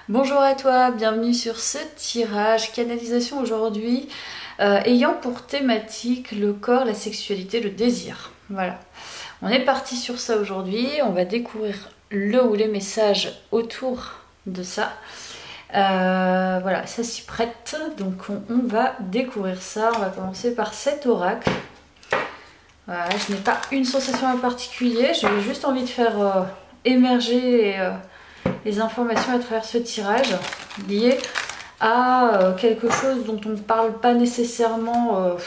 Bonjour à toi, bienvenue sur ce tirage canalisation aujourd'hui ayant pour thématique le corps, la sexualité, le désir. Voilà, on est parti sur ça aujourd'hui, on va découvrir le ou les messages autour de ça. Voilà, ça s'y prête, donc on va découvrir ça. On va commencer par cet oracle. Voilà, je n'ai pas une sensation en particulier, j'ai juste envie de faire émerger les informations à travers ce tirage liées à quelque chose dont on ne parle pas nécessairement,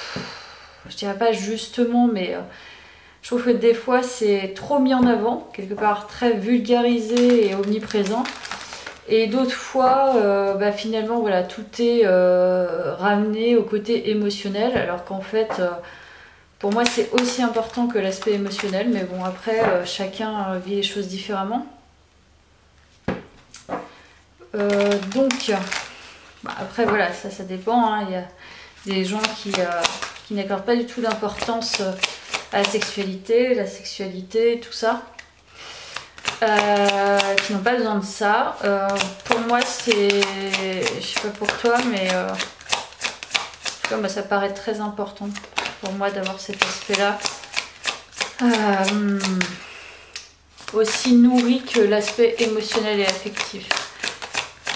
je dirais pas justement, mais je trouve que des fois c'est trop mis en avant, quelque part très vulgarisé et omniprésent. Et d'autres fois, finalement, voilà, tout est ramené au côté émotionnel, alors qu'en fait, pour moi, c'est aussi important que l'aspect émotionnel. Mais bon, après, chacun vit les choses différemment. Après, voilà, ça dépend. Hein. Il y a des gens qui n'accordent pas du tout d'importance à la sexualité, tout ça. Qui n'ont pas besoin de ça. Pour moi, c'est, je sais pas pour toi, mais ça paraît très important pour moi d'avoir cet aspect-là. Aussi nourri que l'aspect émotionnel et affectif.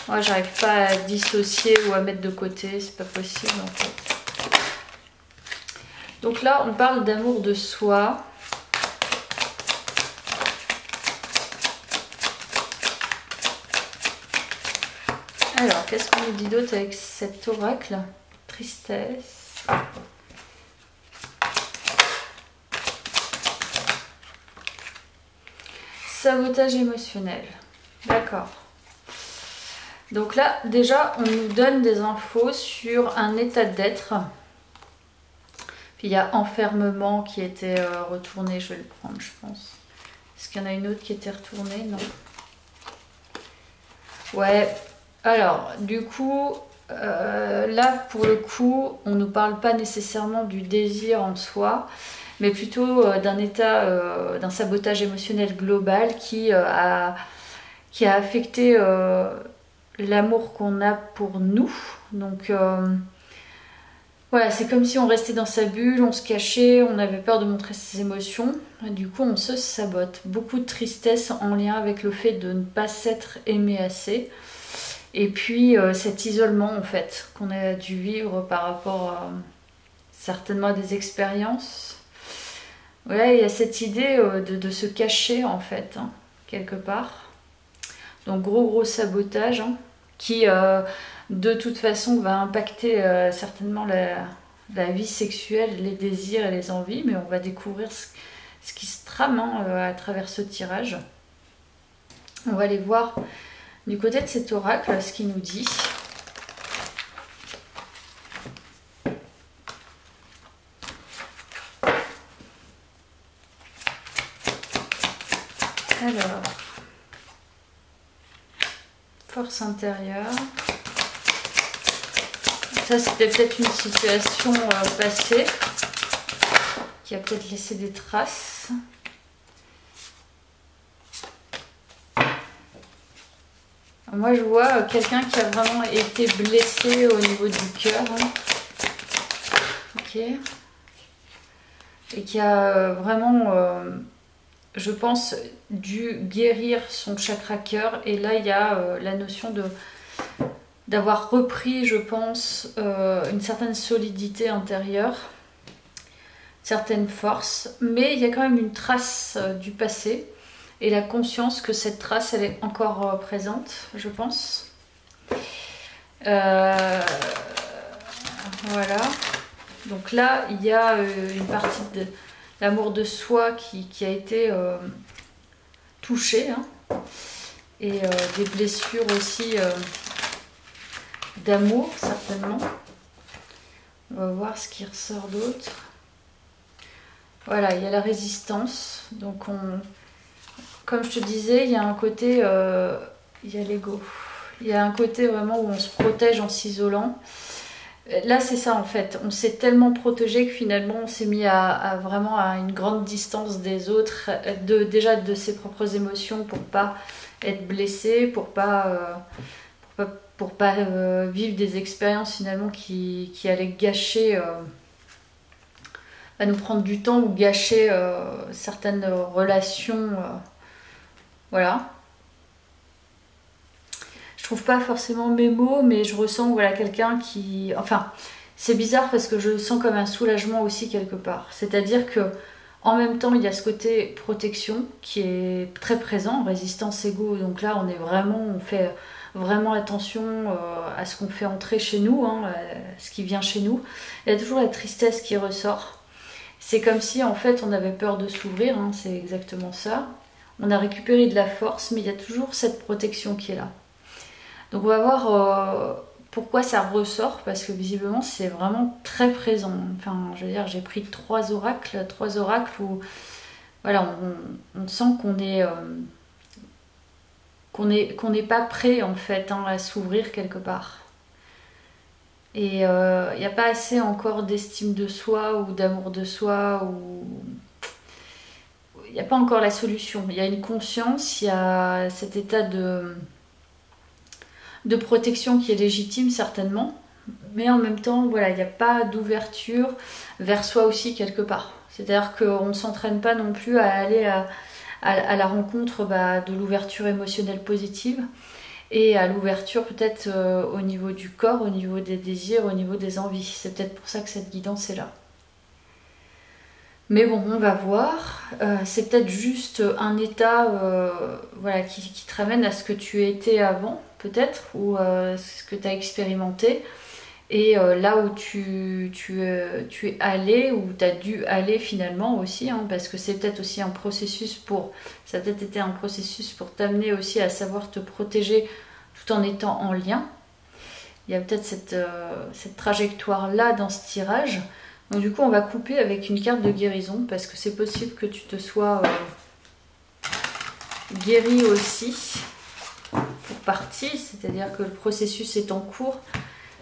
Moi, j'arrive pas à dissocier ou à mettre de côté, c'est pas possible en fait. Donc là, on parle d'amour de soi. Alors, qu'est-ce qu'on nous dit d'autre avec cet oracle? Tristesse. Sabotage émotionnel. D'accord. Donc là, déjà, on nous donne des infos sur un état d'être. Puis il y a enfermement qui était retourné. Je vais le prendre, je pense. Est-ce qu'il y en a une autre qui était retournée? Non. Ouais. Alors, du coup, là, pour le coup, on ne nous parle pas nécessairement du désir en soi, mais plutôt d'un état, d'un sabotage émotionnel global qui a affecté l'amour qu'on a pour nous. Donc, voilà, c'est comme si on restait dans sa bulle, on se cachait, on avait peur de montrer ses émotions. Et du coup, on se sabote. Beaucoup de tristesse en lien avec le fait de ne pas s'être aimé assez. Et puis cet isolement en fait qu'on a dû vivre par rapport certainement à des expériences. Ouais, il y a cette idée de se cacher en fait, hein, quelque part. Donc gros sabotage hein, qui de toute façon va impacter certainement la vie sexuelle, les désirs et les envies. Mais on va découvrir ce qui se trame hein, à travers ce tirage. On va aller voir du côté de cet oracle, ce qu'il nous dit. Alors, force intérieure. Ça, c'était peut-être une situation passée qui a peut-être laissé des traces. Moi, je vois quelqu'un qui a vraiment été blessé au niveau du cœur. Ok. Et qui a vraiment, je pense, dû guérir son chakra cœur. Et là, il y a la notion d'avoir repris, je pense, une certaine solidité intérieure, certaines forces. Mais il y a quand même une trace du passé. Et la conscience que cette trace, elle est encore présente, je pense. Voilà. Donc là, il y a une partie de l'amour de soi qui a été touchée. Hein, et des blessures aussi d'amour, certainement. On va voir ce qui ressort d'autre. Voilà, il y a la résistance. Donc comme je te disais, il y a un côté, il y a l'ego. Il y a un côté vraiment où on se protège en s'isolant. Là, c'est ça en fait. On s'est tellement protégé que finalement, on s'est mis vraiment à une grande distance des autres, déjà de ses propres émotions pour pas être blessé, pour pas pour pas vivre des expériences finalement qui allaient gâcher, nous prendre du temps ou gâcher certaines relations. Voilà. Je trouve pas forcément mes mots, mais je ressens voilà, quelqu'un qui... Enfin, c'est bizarre parce que je le sens comme un soulagement aussi quelque part. C'est-à-dire que en même temps, il y a ce côté protection qui est très présent, résistance égo. Donc là, on fait vraiment attention à ce qu'on fait entrer chez nous, hein, ce qui vient chez nous. Il y a toujours la tristesse qui ressort. C'est comme si en fait on avait peur de s'ouvrir, hein, c'est exactement ça. On a récupéré de la force, mais il y a toujours cette protection qui est là. Donc on va voir pourquoi ça ressort, parce que visiblement c'est vraiment très présent. Enfin, je veux dire, j'ai pris trois oracles où voilà, on sent qu'on n'est pas prêt en fait hein, à s'ouvrir quelque part. Et il n'y a pas assez encore d'estime de soi ou d'amour de soi, ou il n'y a pas encore la solution. Il y a une conscience, il y a cet état de protection qui est légitime certainement, mais en même temps, voilà, il n'y a pas d'ouverture vers soi aussi quelque part. C'est-à-dire qu'on ne s'entraîne pas non plus à aller à la rencontre de l'ouverture émotionnelle positive et à l'ouverture peut-être au niveau du corps, au niveau des désirs, au niveau des envies. C'est peut-être pour ça que cette guidance est là. Mais bon, on va voir. C'est peut-être juste un état voilà, qui te ramène à ce que tu étais avant, peut-être, ou ce que tu as expérimenté. Et là où tu es allé, ou tu as dû aller finalement aussi, hein, parce que c'est peut-être aussi un processus ça a peut-être été un processus pour t'amener aussi à savoir te protéger tout en étant en lien. Il y a peut-être cette trajectoire-là dans ce tirage. Donc du coup, on va couper avec une carte de guérison, parce que c'est possible que tu te sois guéri aussi, pour partie, c'est-à-dire que le processus est en cours.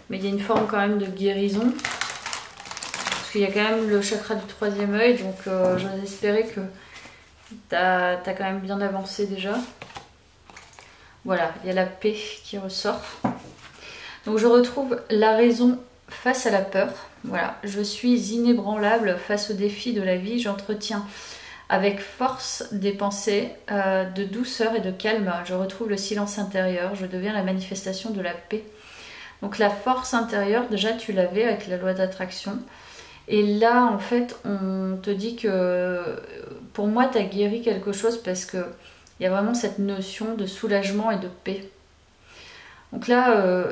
Mais il y a une forme quand même de guérison. Parce qu'il y a quand même le chakra du troisième œil. Donc j'ose espérer que tu as quand même bien avancé déjà. Voilà, il y a la paix qui ressort. Donc je retrouve la raison face à la peur. Voilà, je suis inébranlable face aux défis de la vie. J'entretiens avec force des pensées de douceur et de calme. Je retrouve le silence intérieur. Je deviens la manifestation de la paix. Donc la force intérieure, déjà tu l'avais avec la loi d'attraction. Et là, en fait, on te dit que pour moi, tu as guéri quelque chose parce qu'il y a vraiment cette notion de soulagement et de paix. Donc là,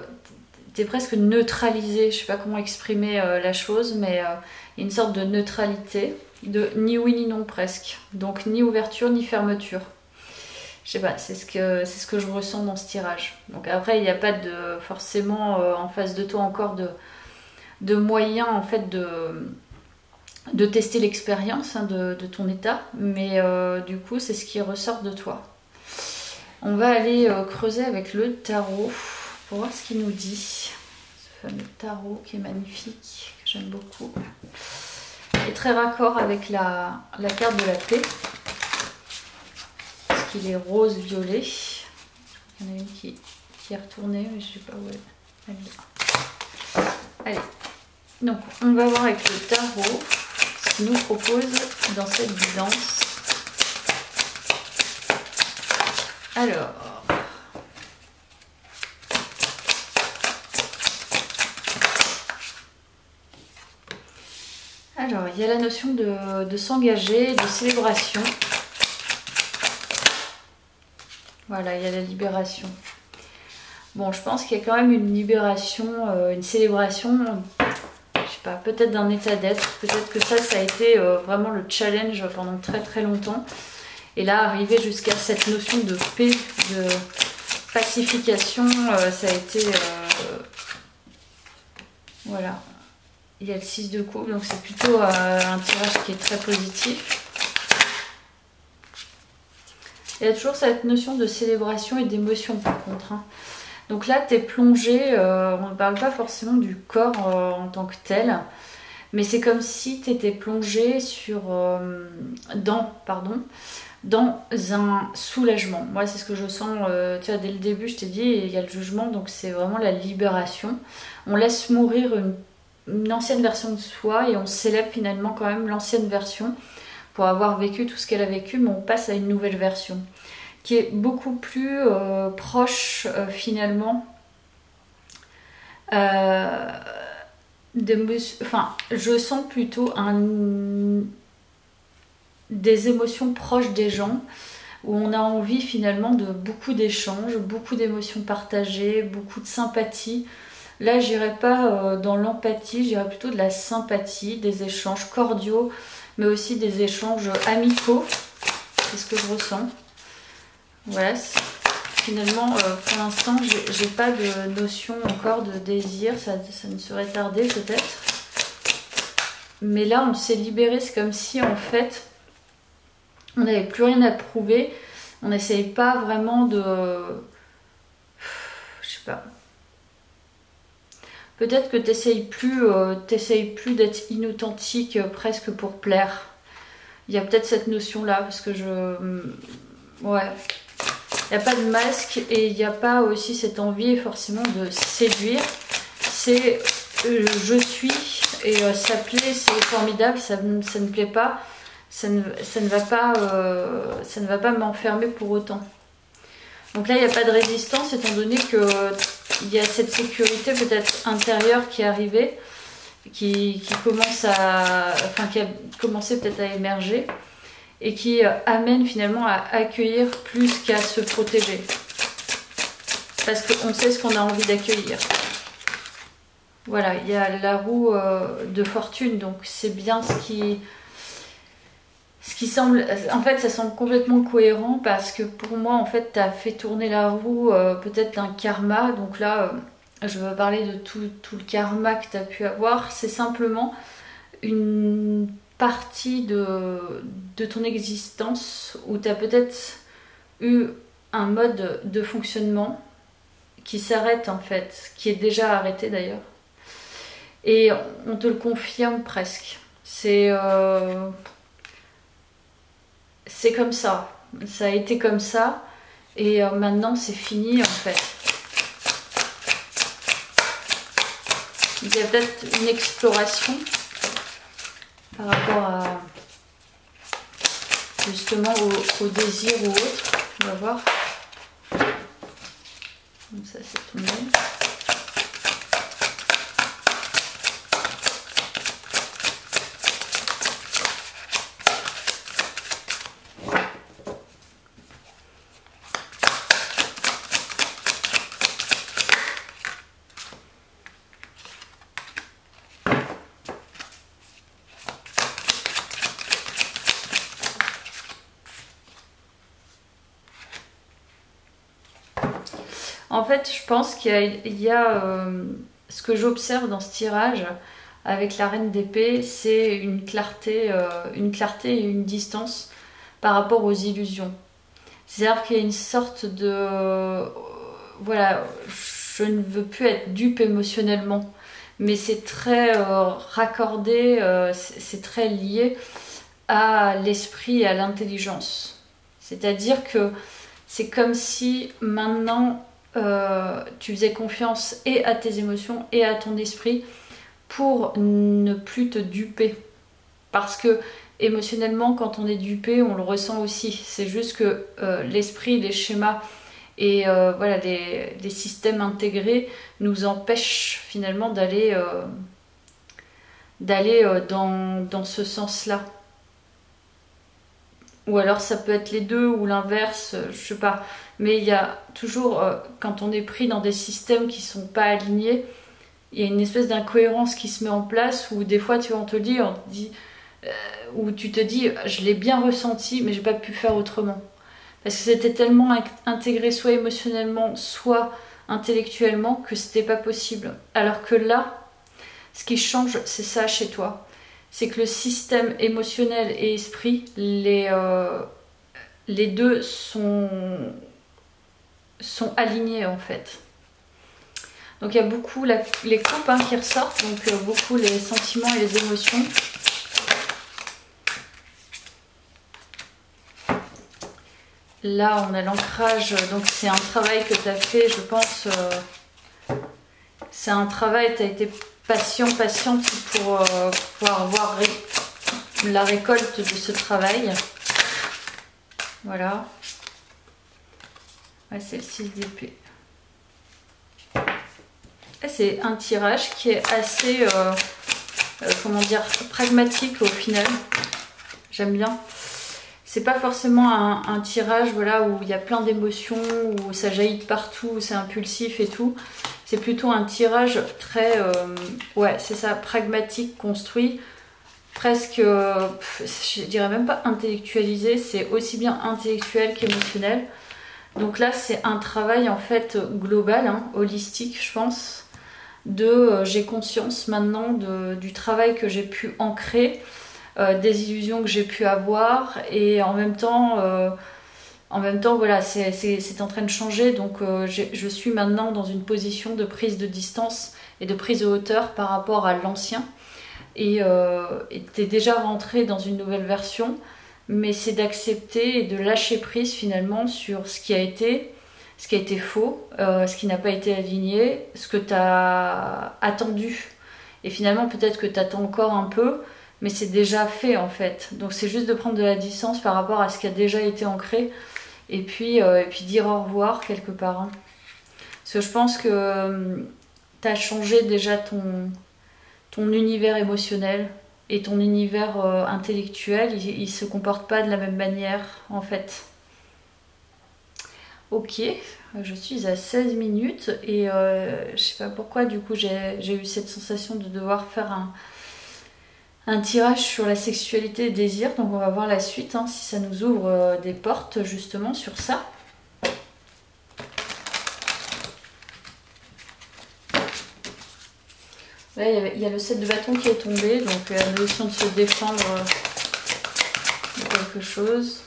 tu es presque neutralisé. Je ne sais pas comment exprimer la chose, mais il y a une sorte de neutralité, de ni oui ni non presque. Donc ni ouverture ni fermeture. Je sais pas, c'est ce que je ressens dans ce tirage. Donc après, il n'y a pas forcément en face de toi encore de moyens en fait de tester l'expérience hein, de ton état, mais du coup, c'est ce qui ressort de toi. On va aller creuser avec le tarot pour voir ce qu'il nous dit. Ce fameux tarot qui est magnifique, que j'aime beaucoup. Il est très raccord avec la carte de la paix. Il est rose-violet. Il y en a une qui est retournée, mais je ne sais pas où elle est. Allez, donc on va voir avec le tarot ce qu'il nous propose dans cette guidance. Alors, il y a la notion de s'engager, de célébration. Voilà, il y a la libération. Bon, je pense qu'il y a quand même une libération, une célébration, je sais pas, peut-être d'un état d'être. Peut-être que ça a été vraiment le challenge pendant très très longtemps. Et là, arriver jusqu'à cette notion de paix, de pacification, ça a été... voilà. Il y a le 6 de coupe, donc c'est plutôt un tirage qui est très positif. Il y a toujours cette notion de célébration et d'émotion par contre. Hein. Donc là, tu es plongé, on ne parle pas forcément du corps en tant que tel, mais c'est comme si tu étais plongé dans un soulagement. Moi, c'est ce que je sens, tu vois, dès le début, je t'ai dit, il y a le jugement, donc c'est vraiment la libération. On laisse mourir une ancienne version de soi et on célèbre finalement quand même l'ancienne version pour avoir vécu tout ce qu'elle a vécu, mais on passe à une nouvelle version qui est beaucoup plus proche finalement enfin, je sens plutôt des émotions proches des gens, où on a envie finalement de beaucoup d'échanges, beaucoup d'émotions partagées, beaucoup de sympathie. Là, j'irai pas dans l'empathie, j'irai plutôt de la sympathie, des échanges cordiaux, mais aussi des échanges amicaux. C'est ce que je ressens. Voilà. Finalement, pour l'instant, j'ai pas de notion encore de désir. Ça ne serait tardé peut-être. Mais là, on s'est libéré. C'est comme si, en fait, on n'avait plus rien à prouver. On n'essayait pas vraiment de... Je sais pas. Peut-être que t'essayes plus d'être inauthentique presque pour plaire. Il y a peut-être cette notion-là, parce que ouais. Il n'y a pas de masque et il n'y a pas aussi cette envie forcément de séduire. C'est je suis et ça plaît, c'est formidable, ça ne plaît pas, ça ne va pas m'enfermer pour autant. Donc là, il n'y a pas de résistance étant donné qu'il y a cette sécurité peut-être intérieure qui est arrivée, qui a commencé peut-être à émerger. Et qui amène finalement à accueillir plus qu'à se protéger. Parce qu'on sait ce qu'on a envie d'accueillir. Voilà, il y a la roue de fortune, donc c'est bien ce qui semble... En fait, ça semble complètement cohérent parce que pour moi, en fait, tu as fait tourner la roue peut-être d'un karma. Donc là, je veux parler de tout le karma que tu as pu avoir. C'est simplement une partie de ton existence où tu as peut-être eu un mode de fonctionnement qui s'arrête en fait, qui est déjà arrêté d'ailleurs. Et on te le confirme presque. C'est comme ça. Ça a été comme ça. Et maintenant c'est fini en fait. Il y a peut-être une exploration par rapport à justement au désir ou autre. On va voir. Donc ça c'est tombé. En fait, je pense qu'il y a ce que j'observe dans ce tirage avec la reine d'épée, c'est une clarté et une distance par rapport aux illusions. C'est-à-dire qu'il y a une sorte de... voilà, je ne veux plus être dupe émotionnellement, mais c'est très raccordé, c'est très lié à l'esprit et à l'intelligence. C'est-à-dire que c'est comme si maintenant... tu faisais confiance et à tes émotions et à ton esprit pour ne plus te duper. Parce que émotionnellement, quand on est dupé, on le ressent aussi. C'est juste que l'esprit, les schémas et voilà, les systèmes intégrés nous empêchent finalement d'aller dans ce sens-là. Ou alors ça peut être les deux ou l'inverse, je sais pas. Mais il y a toujours, quand on est pris dans des systèmes qui sont pas alignés, il y a une espèce d'incohérence qui se met en place où des fois tu vois, on te dit, où tu te dis, je l'ai bien ressenti, mais j'ai pas pu faire autrement. Parce que c'était tellement intégré soit émotionnellement, soit intellectuellement que c'était pas possible. Alors que là, ce qui change, c'est ça chez toi. C'est que le système émotionnel et esprit, les deux sont alignés en fait. Donc il y a beaucoup les coupes qui ressortent, donc beaucoup les sentiments et les émotions. là on a l'ancrage, donc c'est un travail que tu as fait, je pense, c'est un travail, tu as été patiente pour pouvoir voir la récolte de ce travail. Voilà. Ouais, c'est le 6 d'épée. C'est un tirage qui est assez, comment dire, pragmatique au final. J'aime bien. C'est pas forcément un tirage, voilà, où il y a plein d'émotions, où ça jaillit de partout, où c'est impulsif et tout. C'est plutôt un tirage très, ouais, c'est ça, pragmatique, construit, presque, je dirais même pas intellectualisé, c'est aussi bien intellectuel qu'émotionnel. Donc là, c'est un travail en fait global, hein, holistique, je pense, de j'ai conscience maintenant du travail que j'ai pu ancrer, des illusions que j'ai pu avoir, et en même temps, voilà, c'est en train de changer. Donc je suis maintenant dans une position de prise de distance et de prise de hauteur par rapport à l'ancien. Et t'es déjà rentré dans une nouvelle version, mais c'est d'accepter et de lâcher prise finalement sur ce qui a été faux, ce qui n'a pas été aligné, ce que tu as attendu. Et finalement, peut-être que tu attends encore un peu, mais c'est déjà fait en fait. Donc c'est juste de prendre de la distance par rapport à ce qui a déjà été ancré, et puis dire au revoir quelque part. Hein. Parce que je pense que tu as changé déjà ton univers émotionnel et ton univers intellectuel, il se comporte pas de la même manière en fait. Ok, je suis à 16 minutes et je sais pas pourquoi du coup j'ai eu cette sensation de devoir faire un tirage sur la sexualité et le désir, donc on va voir la suite, hein, si ça nous ouvre des portes justement sur ça. Là, il y a le 7 de bâton qui est tombé, donc la notion de se défendre de quelque chose.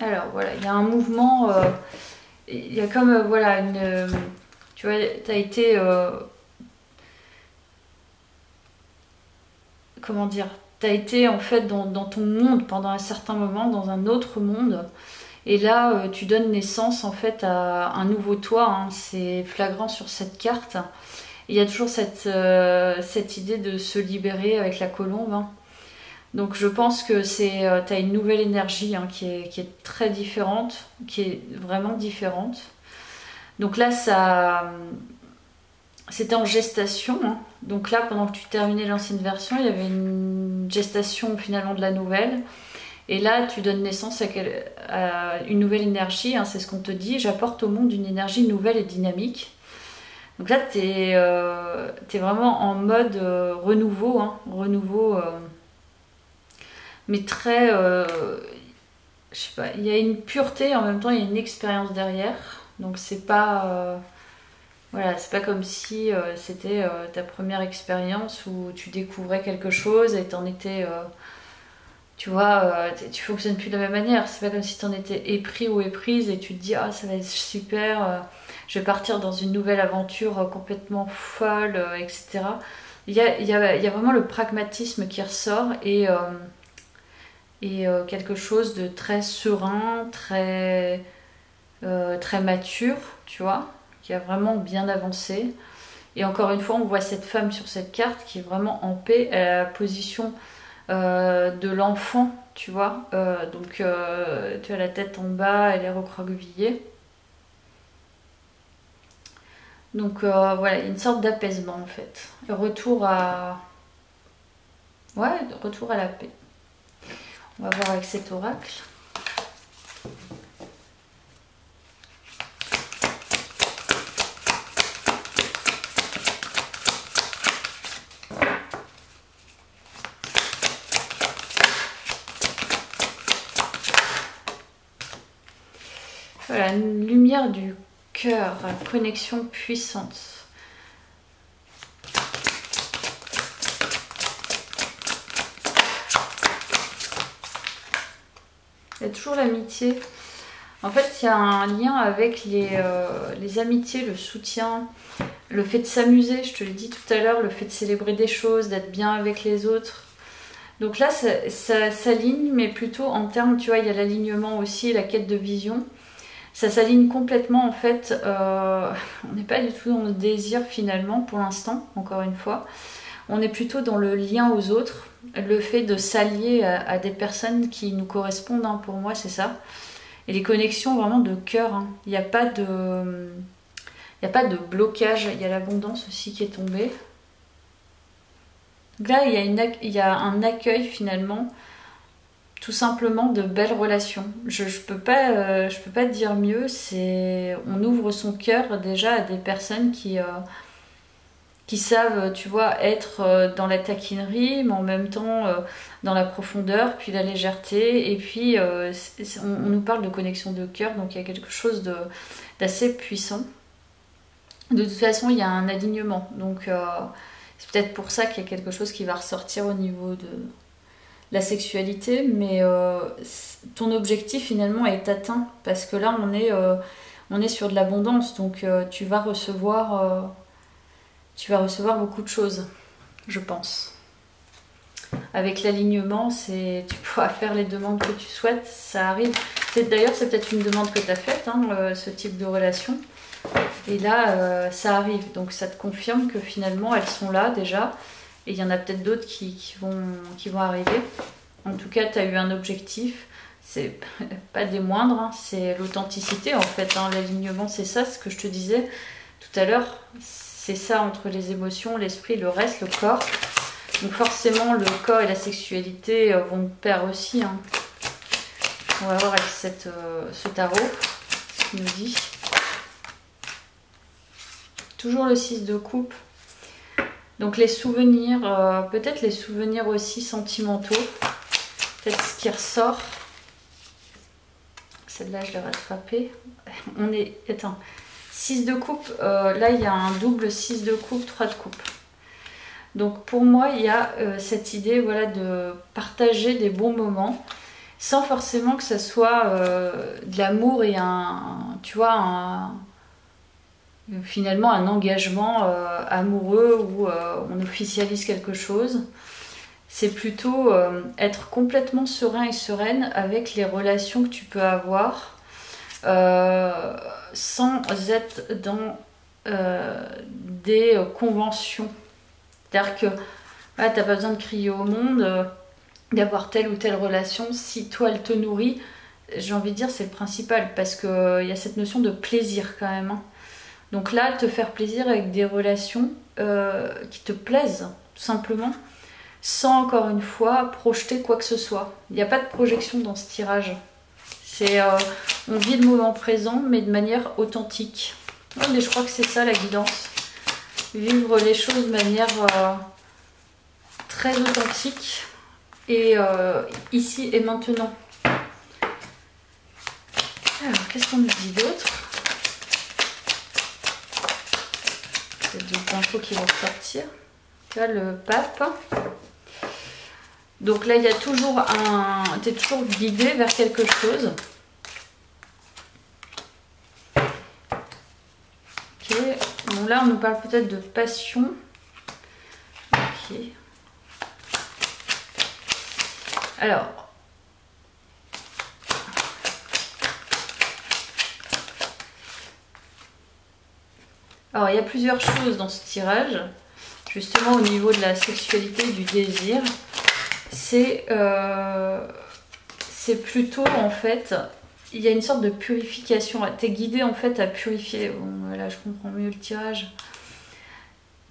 Alors voilà, il y a un mouvement, il y a comme voilà tu vois, tu as été, comment dire, tu as été en fait dans ton monde pendant un certain moment, dans un autre monde. Et là, tu donnes naissance en fait à un nouveau toi, hein. C'est flagrant sur cette carte. Et il y a toujours cette idée de se libérer avec la colombe. Hein. Donc je pense que tu as une nouvelle énergie, hein, qui est très différente, qui est vraiment différente. Donc là, c'était en gestation. Hein. Donc là, pendant que tu terminais l'ancienne version, il y avait une gestation finalement de la nouvelle. Et là, tu donnes naissance à une nouvelle énergie, hein, c'est ce qu'on te dit. J'apporte au monde une énergie nouvelle et dynamique. Donc là, tu es vraiment en mode renouveau. Hein, renouveau, mais très... je sais pas, il y a une pureté, en même temps, il y a une expérience derrière. Donc c'est pas... voilà, c'est pas comme si c'était ta première expérience où tu découvrais quelque chose et t'en étais... tu vois, tu fonctionnes plus de la même manière. C'est pas comme si tu en étais épris ou éprise et tu te dis ah ça va être super, je vais partir dans une nouvelle aventure complètement folle, etc. Il y a vraiment le pragmatisme qui ressort et quelque chose de très serein, très mature, tu vois, qui a vraiment bien avancé. Et encore une fois, on voit cette femme sur cette carte qui est vraiment en paix, elle a la position de l'enfant, tu vois, donc tu as la tête en bas, elle est recroquevillée, donc voilà, une sorte d'apaisement en fait, retour à la paix. On va voir avec cet oracle. Voilà, une lumière du cœur, une connexion puissante. Il y a toujours l'amitié. En fait, il y a un lien avec les amitiés, le soutien, le fait de s'amuser, je te l'ai dit tout à l'heure, le fait de célébrer des choses, d'être bien avec les autres. Donc là, ça s'aligne, mais plutôt en termes, tu vois, il y a l'alignement aussi, la quête de vision. Ça s'aligne complètement en fait. On n'est pas du tout dans le désir finalement pour l'instant, encore une fois. On est plutôt dans le lien aux autres, le fait de s'allier à des personnes qui nous correspondent, hein, pour moi c'est ça. Et les connexions vraiment de cœur, hein. Il n'y a pas de blocage, il y a l'abondance aussi qui est tombée. Là il y a un accueil finalement, tout simplement de belles relations. Je peux pas dire mieux, on ouvre son cœur déjà à des personnes qui savent, tu vois, être dans la taquinerie, mais en même temps dans la profondeur, puis la légèreté. Et puis, on nous parle de connexion de cœur, donc il y a quelque chose d'assez puissant. De toute façon, il y a un alignement. Donc, c'est peut-être pour ça qu'il y a quelque chose qui va ressortir au niveau de la sexualité. Mais ton objectif, finalement, est atteint. Parce que là, on est sur de l'abondance. Donc, tu vas recevoir beaucoup de choses, je pense. Avec l'alignement, tu pourras faire les demandes que tu souhaites, ça arrive. D'ailleurs, c'est peut-être une demande que tu as faite, hein, ce type de relation. Et là, ça arrive. Donc ça te confirme que finalement, elles sont là déjà. Et il y en a peut-être d'autres qui vont arriver. En tout cas, tu as eu un objectif. C'est pas des moindres, hein, c'est l'authenticité en fait. Hein. L'alignement, c'est ça, ce que je te disais tout à l'heure. C'est ça entre les émotions, l'esprit, le reste, le corps. Donc forcément, le corps et la sexualité vont de pair aussi. Hein. On va voir avec ce tarot ce qu'il nous dit. Toujours le 6 de coupe. Donc les souvenirs, peut-être les souvenirs aussi sentimentaux. Peut-être ce qui ressort. Celle-là, je l'ai rattrapée. Attends. 6 de coupe, là il y a un double 6 de coupe, 3 de coupe. Donc pour moi, il y a cette idée, voilà, de partager des bons moments sans forcément que ça soit de l'amour et finalement un engagement amoureux où on officialise quelque chose. C'est plutôt être complètement serein et sereine avec les relations que tu peux avoir. Sans être dans des conventions. C'est-à-dire que t'as pas besoin de crier au monde, d'avoir telle ou telle relation. Si toi elle te nourrit, j'ai envie de dire c'est le principal, parce qu'il y a cette notion de plaisir quand même. Hein. Donc là, te faire plaisir avec des relations qui te plaisent, tout simplement, sans encore une fois projeter quoi que ce soit. Il n'y a pas de projection dans ce tirage. On vit le moment présent, mais de manière authentique. Ouais, mais je crois que c'est ça la guidance. Vivre les choses de manière très authentique et ici et maintenant. Alors, qu'est-ce qu'on nous dit d'autre? Il y a d'autres infos qui vont sortir. Là, le pape. Donc là, il y a toujours t'es toujours guidé vers quelque chose. Ok. Bon, là, on nous parle peut-être de passion. Ok. Alors. Alors, il y a plusieurs choses dans ce tirage. Justement, au niveau de la sexualité, du désir. C'est plutôt en fait, il y a une sorte de purification. T'es guidé en fait à purifier. Bon, voilà, je comprends mieux le tirage.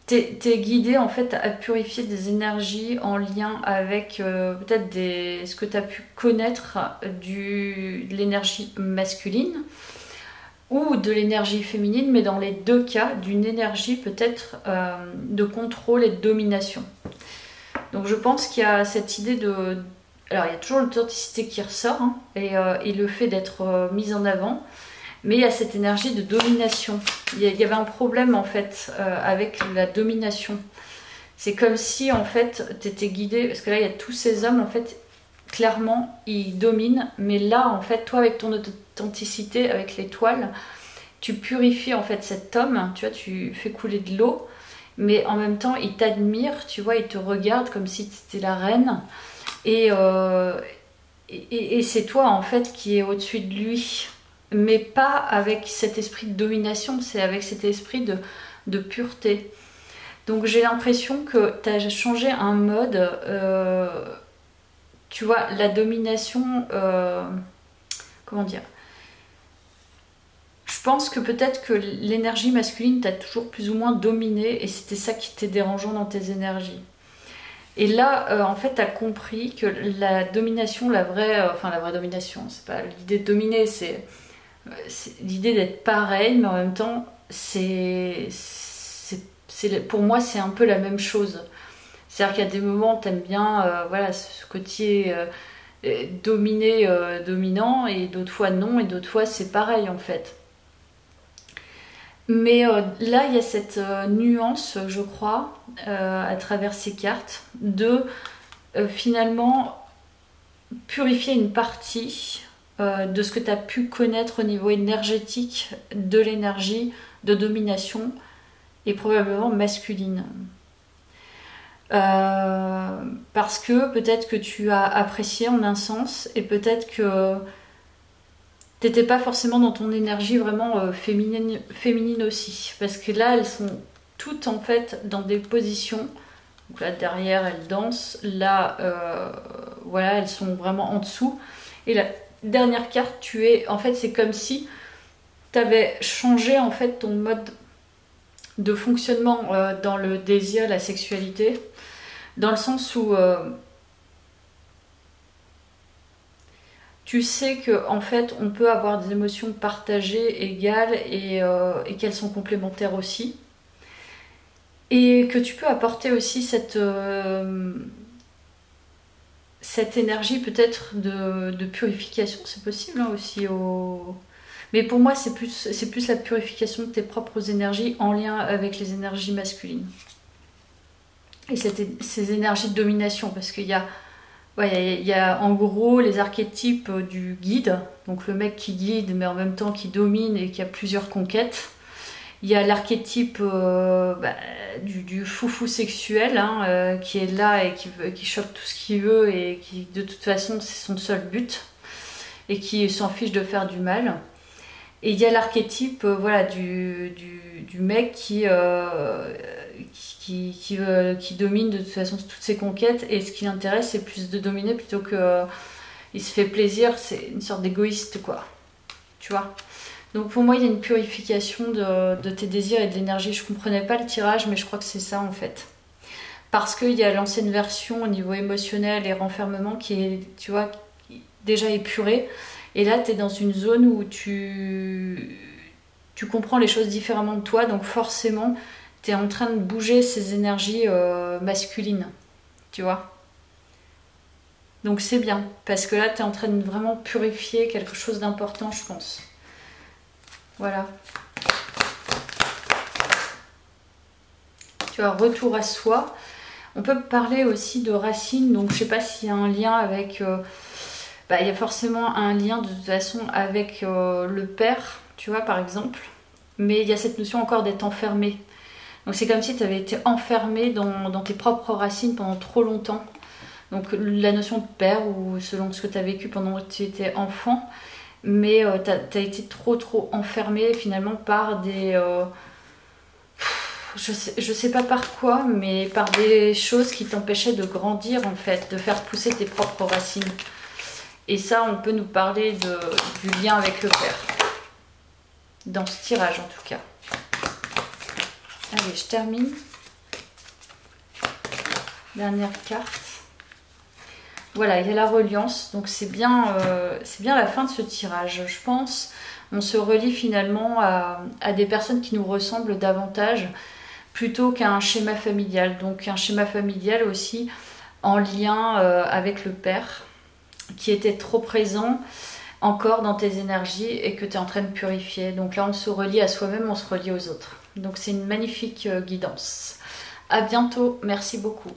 T'es guidé en fait à purifier des énergies en lien avec peut-être ce que tu as pu connaître de l'énergie masculine ou de l'énergie féminine, mais dans les deux cas, d'une énergie peut-être de contrôle et de domination. Donc je pense qu'il y a cette idée de... Alors il y a toujours l'authenticité qui ressort, hein, et le fait d'être mise en avant, mais il y a cette énergie de domination. Il y avait un problème en fait avec la domination. C'est comme si en fait tu étais guidé, parce que là il y a tous ces hommes en fait clairement, il domine. Mais là, en fait, toi, avec ton authenticité, avec l'étoile, tu purifies en fait cet homme, tu vois, tu fais couler de l'eau, mais en même temps, il t'admire, tu vois, il te regarde comme si tu étais la reine. Et c'est toi, en fait, qui est au-dessus de lui. Mais pas avec cet esprit de domination, c'est avec cet esprit de pureté. Donc j'ai l'impression que tu as changé un mode, tu vois, la domination, comment dire, je pense que peut-être que l'énergie masculine t'a toujours plus ou moins dominé et c'était ça qui était dérangeant dans tes énergies. Et là, en fait, tu as compris que la domination, enfin la vraie domination, c'est pas l'idée de dominer, c'est l'idée d'être pareil, mais en même temps, pour moi, c'est un peu la même chose. C'est-à-dire qu'il y a des moments où t'aimes bien voilà, ce côté dominé, dominant, et d'autres fois non, et d'autres fois c'est pareil en fait. Mais là, il y a cette nuance, je crois, à travers ces cartes, de finalement purifier une partie de ce que tu as pu connaître au niveau énergétique de l'énergie de domination et probablement masculine. Parce que peut-être que tu as apprécié en un sens et peut-être que t'étais pas forcément dans ton énergie vraiment féminine aussi. Parce que là, elles sont toutes en fait dans des positions. Donc là, derrière, elles dansent. Là, voilà, elles sont vraiment en dessous. Et la dernière carte, en fait, c'est comme si tu avais changé en fait ton mode de fonctionnement dans le désir, la sexualité. Dans le sens où tu sais que en fait on peut avoir des émotions partagées, égales et qu'elles sont complémentaires aussi. Et que tu peux apporter aussi cette énergie peut-être de purification, c'est possible hein, aussi. Mais pour moi c'est plus la purification de tes propres énergies en lien avec les énergies masculines. Et ces énergies de domination, parce qu'il y a, ouais, il y a en gros les archétypes du guide, donc le mec qui guide mais en même temps qui domine et qui a plusieurs conquêtes. Il y a l'archétype du foufou sexuel hein, qui est là et qui chope tout ce qu'il veut et qui de toute façon c'est son seul but et qui s'en fiche de faire du mal. Et il y a l'archétype voilà, du mec qui domine de toute façon toutes ses conquêtes et ce qui l'intéresse c'est plus de dominer plutôt que il se fait plaisir, c'est une sorte d'égoïste quoi, tu vois. Donc pour moi il y a une purification de tes désirs et de l'énergie. Je comprenais pas le tirage mais je crois que c'est ça en fait, parce qu'il y a l'ancienne version au niveau émotionnel et renfermement qui est, tu vois, déjà épurée, et là tu es dans une zone où tu comprends les choses différemment de toi, donc forcément tu es en train de bouger ces énergies masculines, tu vois. Donc c'est bien, parce que là tu es en train de vraiment purifier quelque chose d'important, je pense. Voilà. Tu vois, retour à soi. On peut parler aussi de racines, donc je sais pas s'il y a un lien avec... il y a forcément un lien de toute façon avec le père, tu vois, par exemple. Mais il y a cette notion encore d'être enfermé. Donc c'est comme si tu avais été enfermé dans tes propres racines pendant trop longtemps. Donc la notion de père, ou selon ce que tu as vécu pendant que tu étais enfant, mais tu as été trop enfermé finalement par des... je sais pas par quoi, mais par des choses qui t'empêchaient de grandir en fait, de faire pousser tes propres racines. Et ça, on peut nous parler du lien avec le père. Dans ce tirage en tout cas. Allez, je termine. Dernière carte. Voilà, il y a la reliance. Donc c'est bien la fin de ce tirage. Je pense on se relie finalement à des personnes qui nous ressemblent davantage plutôt qu'à un schéma familial. Donc un schéma familial aussi en lien avec le père qui était trop présent encore dans tes énergies et que tu es en train de purifier. Donc là on se relie à soi-même, on se relie aux autres. Donc c'est une magnifique guidance. À bientôt, merci beaucoup.